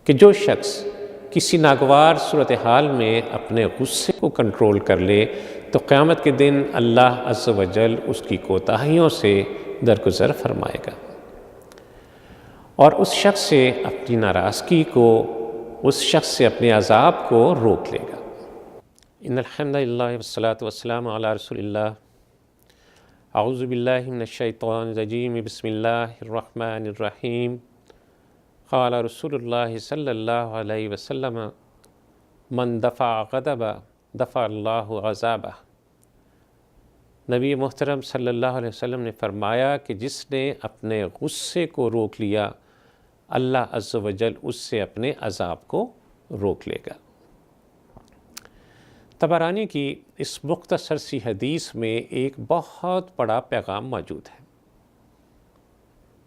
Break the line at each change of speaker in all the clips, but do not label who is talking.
کہ جو شخص کسی ناگوار صورتحال میں اپنے غصے کو کنٹرول کر لے تو قیامت کے دن اللہ عز و جل اس کی کوتاہیوں سے درگزر فرمائے گا اور اس شخص سے اپنی ناراضگی کو، اس شخص سے اپنے عذاب کو روک لے گا۔ ان الحمد للہ والصلاۃ والسلام علی رسول اللہ۔ اعوذ باللہ من الشیطان الرجیم، بسم اللہ الرحمن الرحیم۔ قال رسول اللہ صلی اللہ علیہ وسلم من دفع غضب دفع اللہ عذابہ۔ نبی محترم صلی اللہ علیہ وسلم نے فرمایا کہ جس نے اپنے غصے کو روک لیا، اللہ عز و جل اس سے اپنے عذاب کو روک لے گا۔ طبرانی کی اس مختصر سی حدیث میں ایک بہت بڑا پیغام موجود ہے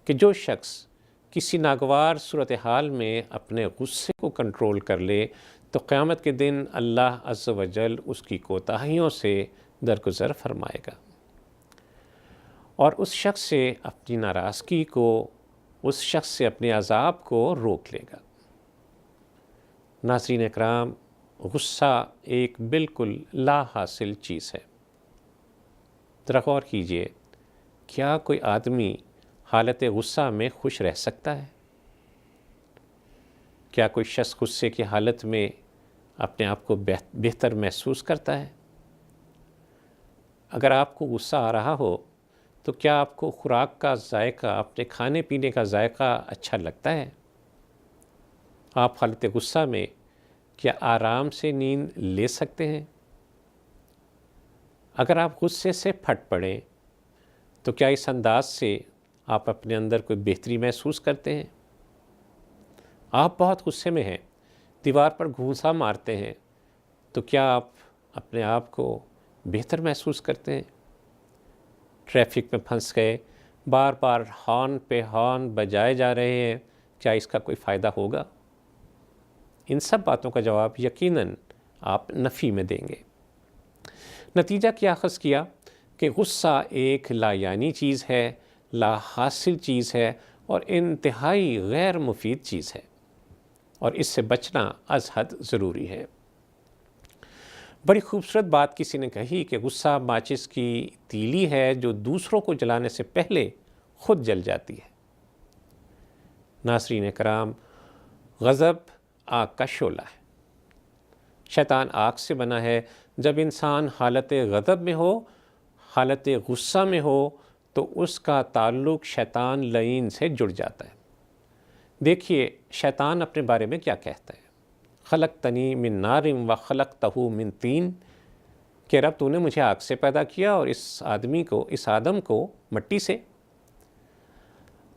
کہ جو شخص کسی ناگوار صورتحال میں اپنے غصے کو کنٹرول کر لے تو قیامت کے دن اللہ عز و جل اس کی کوتاہیوں سے درگزر فرمائے گا اور اس شخص سے اپنی ناراضگی کو، اس شخص سے اپنے عذاب کو روک لے گا۔ ناظرین اکرام، غصہ ایک بالکل لا حاصل چیز ہے۔ ذرا غور کیجئے، کیا کوئی آدمی حالت غصہ میں خوش رہ سکتا ہے؟ کیا کوئی شخص غصے کی حالت میں اپنے آپ کو بہتر محسوس کرتا ہے؟ اگر آپ کو غصہ آ رہا ہو تو کیا آپ کو خوراک کا ذائقہ، اپنے کھانے پینے کا ذائقہ اچھا لگتا ہے؟ آپ حالت غصہ میں کیا آرام سے نیند لے سکتے ہیں؟ اگر آپ غصے سے پھٹ پڑیں تو کیا اس انداز سے آپ اپنے اندر کوئی بہتری محسوس کرتے ہیں؟ آپ بہت غصے میں ہیں، دیوار پر گھونسا مارتے ہیں، تو کیا آپ اپنے آپ کو بہتر محسوس کرتے ہیں؟ ٹریفک میں پھنس گئے، بار بار ہارن پہ ہارن بجائے جا رہے ہیں، کیا اس کا کوئی فائدہ ہوگا؟ ان سب باتوں کا جواب یقیناً آپ نفی میں دیں گے۔ نتیجہ کیا اخذ کیا کہ غصہ ایک لا یعنی چیز ہے، لا حاصل چیز ہے اور انتہائی غیر مفید چیز ہے، اور اس سے بچنا از حد ضروری ہے۔ بڑی خوبصورت بات کسی نے کہی کہ غصہ ماچس کی تیلی ہے جو دوسروں کو جلانے سے پہلے خود جل جاتی ہے۔ ناظرین کرام، غضب آگ کا شعلہ ہے۔ شیطان آگ سے بنا ہے۔ جب انسان حالت غضب میں ہو، حالت غصہ میں ہو، تو اس کا تعلق شیطان لعین سے جڑ جاتا ہے۔ دیکھیے شیطان اپنے بارے میں کیا کہتا ہے۔ خلقتنی من نار و خلقتہ من طین، کہ رب تو نے مجھے آگ سے پیدا کیا اور اس آدم کو مٹی سے۔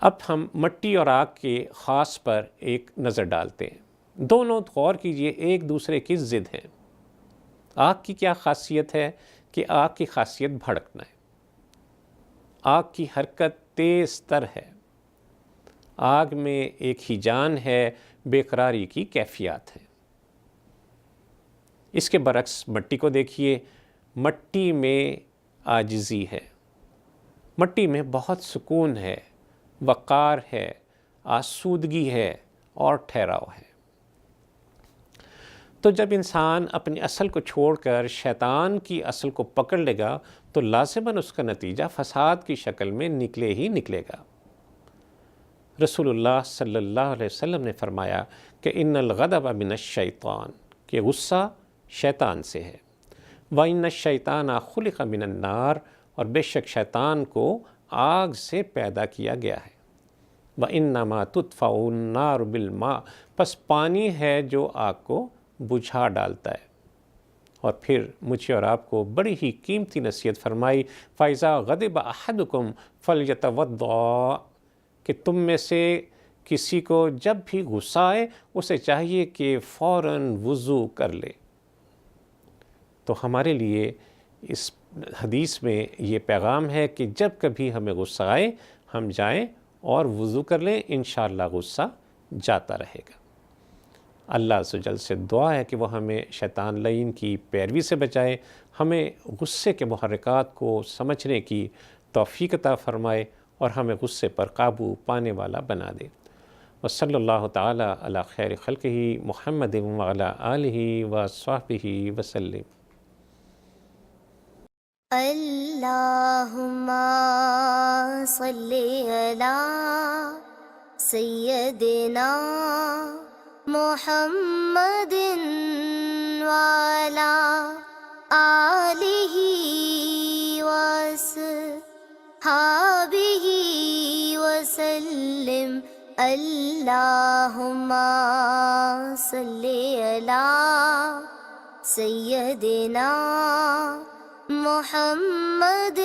اب ہم مٹی اور آگ کے خاص پر ایک نظر ڈالتے ہیں۔ دونوں غور کیجئے ایک دوسرے کی ضد ہیں۔ آگ کی کیا خاصیت ہے کہ آگ کی خاصیت بھڑکنا ہے۔ آگ کی حرکت تیز تر ہے۔ آگ میں ایک ہی جان ہے، بے قراری کی کیفیات ہے۔ اس کے برعکس مٹی کو دیکھیے، مٹی میں عاجزی ہے، مٹی میں بہت سکون ہے، وقار ہے، آسودگی ہے اور ٹھہراؤ ہے۔ تو جب انسان اپنی اصل کو چھوڑ کر شیطان کی اصل کو پکڑ لے گا تو لازماً اس کا نتیجہ فساد کی شکل میں نکلے ہی نکلے گا۔ رسول اللہ صلی اللہ علیہ وسلم نے فرمایا کہ ان الغضب من الشیطان، کہ غصہ شیطان سے ہے۔ وَإِنَّ الشَّيْطَانَ خُلِقَ مِنَ النَّارِ، اور بے شک شیطان کو آگ سے پیدا کیا گیا ہے۔ وَإِنَّمَا تُطْفَأُ النَّارُ بِالْمَاءِ، پس پانی ہے جو آگ کو بجھا ڈالتا ہے۔ اور پھر مجھے اور آپ کو بڑی ہی قیمتی نصیحت فرمائی، فَإِذَا غَضِبَ أَحَدُكُمْ فَلْيَتَوَضَّأْ، کہ تم میں سے کسی کو جب بھی غصہ آئے اسے چاہیے کہ فوراً وضو کر لے۔ تو ہمارے لیے اس حدیث میں یہ پیغام ہے کہ جب کبھی ہمیں غصہ آئے ہم جائیں اور وضو کر لیں، انشاءاللہ غصہ جاتا رہے گا۔ اللہ عز و جل سے دعا ہے کہ وہ ہمیں شیطان لعین کی پیروی سے بچائے، ہمیں غصے کے محرکات کو سمجھنے کی توفیق عطا فرمائے اور ہمیں غصے پر قابو پانے والا بنا دے۔ وصلی اللہ تعالی علی خیر خلقہ محمد وعلی آلہ وصحبہ وسلم۔
اللہم صلی علی سیدنا محمد وعلی آلہ وصحبہ وسلم۔ اللہم صلی علی سیدنا محمد